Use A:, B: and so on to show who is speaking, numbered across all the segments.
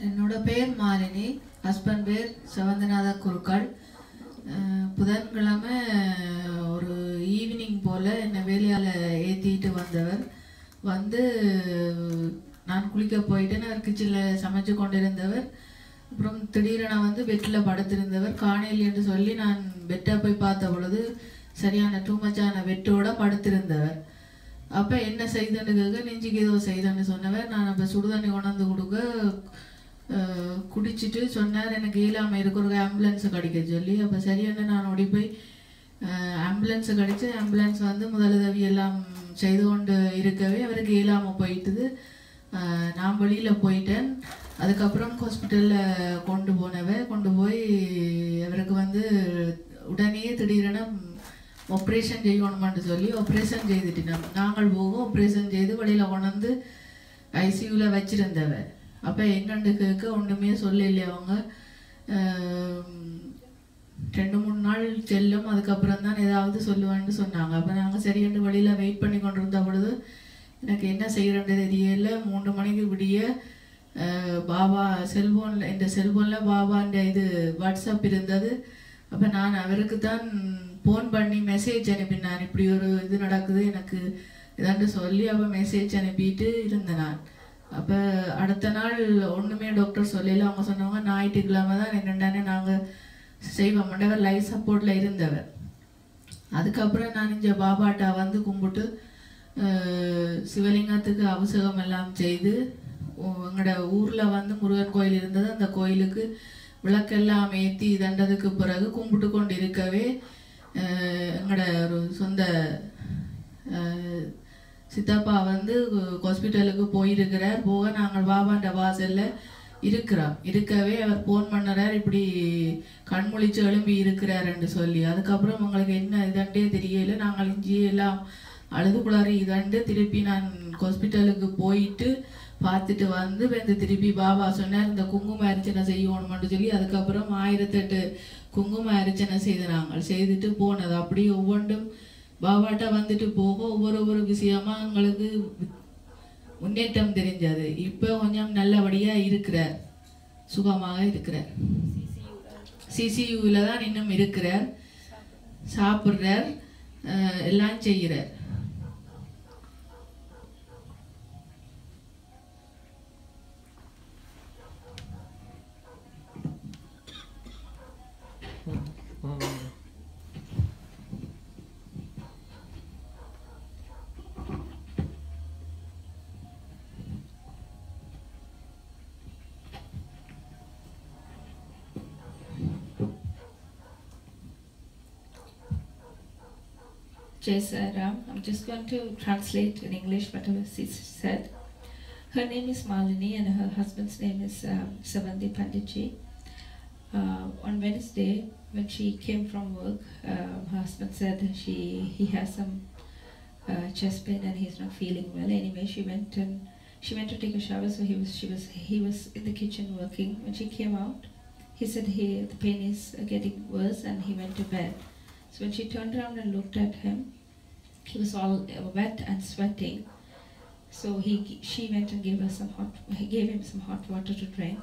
A: என்னோட பேர் மாலினி, ஹஸ்பண்ட் பேர் செவந்திநாத குருக்கள். புதன்கிழமை ஒரு ஈவினிங் போல் என்னை வேலையால் ஏற்றிட்டு வந்தவர் வந்து நான் குளிக்க போயிட்டேன்னு அவர் கிச்சனில் சமைச்சு கொண்டிருந்தவர். அப்புறம் திடீரென வந்து பெட்டில் படுத்திருந்தவர். காணையில் என்று சொல்லி நான் பெட்டை போய் பார்த்த பொழுது சரியான டூமச்சான வெட்டோட படுத்திருந்தவர். அப்போ என்ன செய்தன்னு கேட்க நெஞ்சுக்கு ஏதோ செய்தன்னு சொன்னவர். நான் அப்போ சுடுதண்ணி கொண்டாந்து கொடுக்க குடிச்சிட்டு சொன்னார் எனக்கு இயலாமல் இருக்க ஒரு ஆம்புலன்ஸை கடிக்க சொல்லி. அப்போ சரியான நான் ஓடி போய் ஆம்புலன்ஸை கடிச்சு ஆம்புலன்ஸ் வந்து முதலுதவி எல்லாம் செய்து கொண்டு இருக்கவே அவருக்கு இயலாமல் போயிட்டுது. நான் வெளியில் போயிட்டேன். அதுக்கப்புறம் ஹாஸ்பிட்டலில் கொண்டு போய் அவருக்கு வந்து உடனே திடீரென ஆப்ரேஷன் செய்யணுமான்னு சொல்லி ஆப்ரேஷன் செய்துட்டு நாங்கள் போக ஆப்ரேஷன் செய்து வெளியில் கொண்டு ஐசியூவில் வச்சுருந்தவர். அப்போ என்னண்டு கேட்க ஒன்றுமே சொல்லலை. அவங்க 2-3 நாள் செல்லும், அதுக்கப்புறம் தான் ஏதாவது சொல்லுவான்னு சொன்னாங்க. அப்போ நாங்கள் சரியாண்டு வழியில் வெயிட் பண்ணி கொண்டு இருந்த பொழுது எனக்கு என்ன செய்கிறேன்னு தெரியல. 3 மணிக்கு விடிய பாபா செல்ஃபோனில் இந்த செல்ஃபோனில் பாபான்ற இது வாட்ஸ்அப் இருந்தது. அப்போ நான் அவருக்கு தான் ஃபோன் பண்ணி மெசேஜ் அனுப்பினான், இப்படி ஒரு இது நடக்குது எனக்கு இதாண்டு சொல்லி. அப்போ மெசேஜ் அனுப்பிட்டு இருந்தேன் நான். அப்போ அடுத்த நாள் ஒன்றுமே டாக்டர் சொல்லல. அவங்க சொன்னவங்க ஞாயிற்றுக்கிழமை தான் என்னென்னு நாங்கள் செய்வோம். மண்டவர் லைஃப் சப்போர்ட்டில் இருந்தவர். அதுக்கப்புறம் நான் இங்கே பாபாட்டா வந்து கும்பிட்டு சிவலிங்கத்துக்கு அபிஷேகம் எல்லாம் செய்து எங்களோட ஊரில் வந்து முருகன் கோயில் இருந்தது. அந்த கோயிலுக்கு விளக்கெல்லாம் ஏற்றி தண்டதுக்கு பிறகு கும்பிட்டு கொண்டு இருக்கவே எங்களோட ஒரு சொந்த சித்தப்பா வந்து ஹாஸ்பிட்டலுக்கு போயிருக்கிறார். போக நாங்கள் பாபாண்ட வாசலில் இருக்கவே அவர் ஃபோன் பண்ணுறார், இப்படி கண்முழிச்சு எழும்பி இருக்கிறாருன்னு சொல்லி. அதுக்கப்புறம் உங்களுக்கு என்ன இதண்டே தெரியல. நாங்கள் இஞ்சி எல்லாம் அழுதுகுளாரி இதண்டு திருப்பி நான் ஹாஸ்பிட்டலுக்கு போயிட்டு பார்த்துட்டு வந்து திருப்பி பாபா சொன்னார் இந்த குங்கும அர்ச்சனை செய்யணும்னு சொல்லி. அதுக்கப்புறம் 1008 குங்கும அர்ச்சனை செய்துட்டு போனது. அப்படி ஒவ்வொன்றும் பாபாட்ட வந்துட்டு போக ஒவ்வொரு விஷயமா எங்களுக்கு முன்னேற்றம் தெரிஞ்சது. இப்போ கொஞ்சம் நல்லபடியாக இருக்கிறார், சுகமாக இருக்கிறார். சிசியூவில் தான் இன்னும் இருக்கிறார், சாப்பிட்றார், எல்லாம் செய்கிறார்.
B: Sai Dham. I'm just going to translate in English whatever she said. Her name is Malini and her husband's name is Sevanthiraja Pandit. On Wednesday, when she came from work, her husband said he has some chest pain and he's not feeling well. Anyway, she went to take a shower. So he was in the kitchen working. When she came out, he said the pain is getting worse and he went to bed. So when she turned around and looked at him, he was all wet and sweating. So she went and gave him some hot water to drink.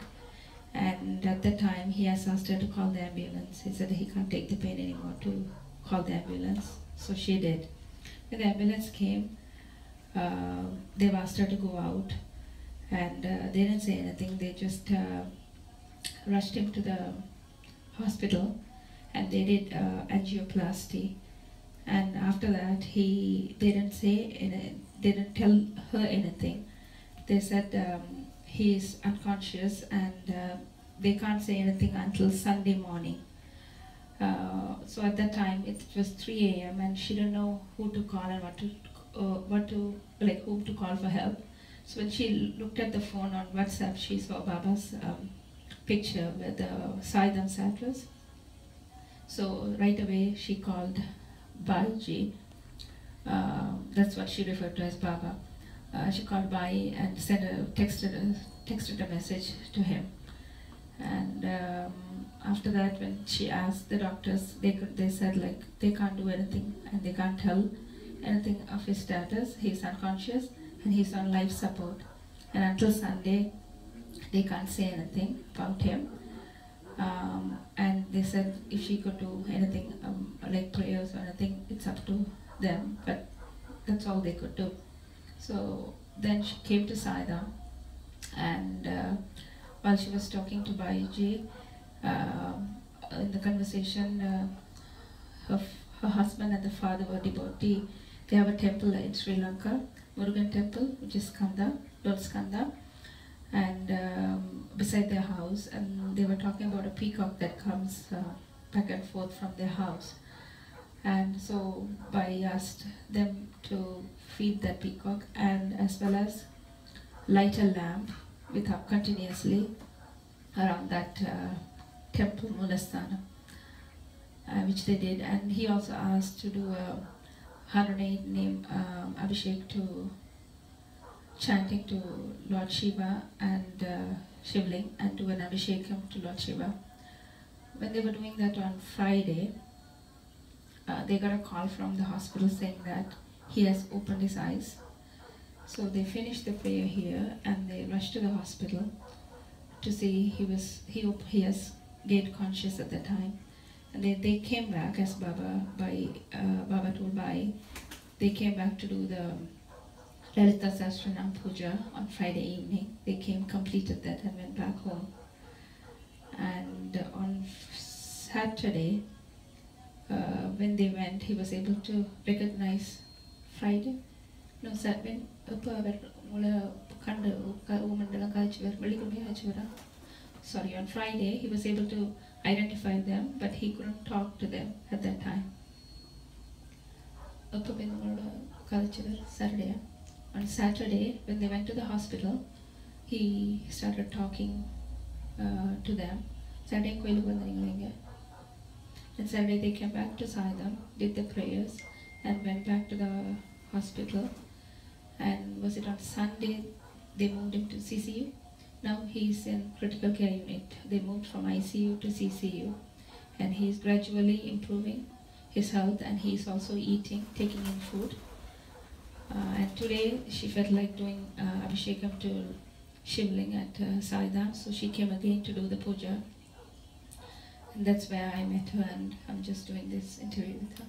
B: And at that time, he has asked her to call the ambulance. He said he can't take the pain anymore to call the ambulance. So she did. When the ambulance came, they've asked her to go out. And they didn't say anything. They just rushed him to the hospital. And they did angioplasty, and after that they didn't tell her anything. They said he is unconscious and they can't say anything until Sunday morning. So at that time it was 3 a.m. and she didn't know who to call and whom to call for help. So when she looked at the phone on WhatsApp, she saw Baba's picture with the Sai Dham Canada. So right away she called Baiji. That's what she referred to as Baba. She called Bai and texted a message to him. And after that, when she asked the doctors, they said like they can't do anything and they can't tell anything of his status. He's unconscious and he's on life support. And until Sunday, they can't say anything about him. And they said if she could do anything, like prayers or anything, it's up to them, but that's all they could do. So then she came to Sai Dham, and while she was talking to Baiji, in the conversation, her husband and the father were devotee. They have a temple in Sri Lanka, Murugan temple, which is Skanda, Lord Skanda, and beside their house, and they were talking about a peacock that comes back and forth from their house. And so Bai asked them to feed that peacock, and as well as light a lamp continuously around that temple, Mulastana, which they did. And he also asked to do a 108 name Abhishek, to chanting to Lord Shiva and Shivling, and do an Abhishekam to Lord Shiva. When they were doing that on Friday, they got a call from the hospital saying that he has opened his eyes. So they finished the prayer here and they rushed to the hospital to see he has gained conscious at that time. And they came back, as Baba told Bai, they came back to do the Lalita Sastranam Puja on Friday evening. They came, completed that, and went back home. And on Saturday, when they went, he was able to recognize Friday. No, Saturday. Sorry, on Friday he was able to identify them, but he couldn't talk to them at that time. Saturday. On Saturday, when they went to the hospital, he started talking to them. Saturday, and Saturday they came back to Sai Dham, did the prayers, and went back to the hospital. And was it on Sunday they moved him to CCU? Now he's in critical care unit. They moved from ICU to CCU, and he's gradually improving his health, and he's also eating, taking in food. And today she felt like doing Abhishekam to Shivling at Sai Dham, so she came again to do the puja. And that's where I met her, and I'm just doing this interview with her.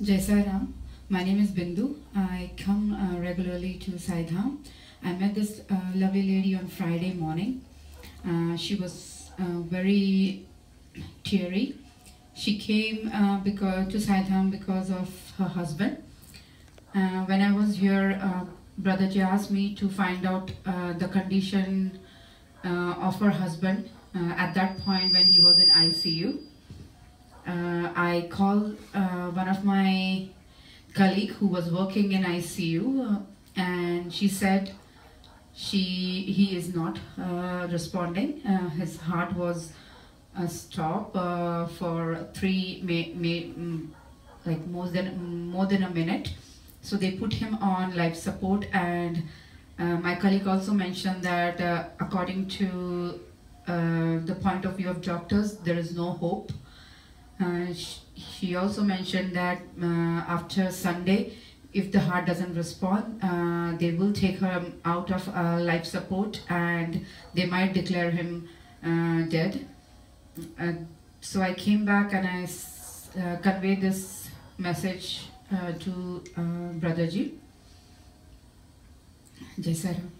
C: Jai Sai Ram. My name is Bindu. I come regularly to Sai Dham. I met this lovely lady on Friday morning. She was very teary. She came to Sai Dham because of her husband. When I was here, Brotherji asked me to find out the condition of her husband at that point when he was in ICU. I called one of my colleague who was working in ICU, and she said he is not responding. His heart was stopped for more than a minute. So they put him on life support, and my colleague also mentioned that according to the point of view of doctors, there is no hope. She also mentioned that after Sunday, if the heart doesn't respond, they will take her out of life support and they might declare him dead. So I came back and I conveyed this message to Brotherji. Jai Sai Ram.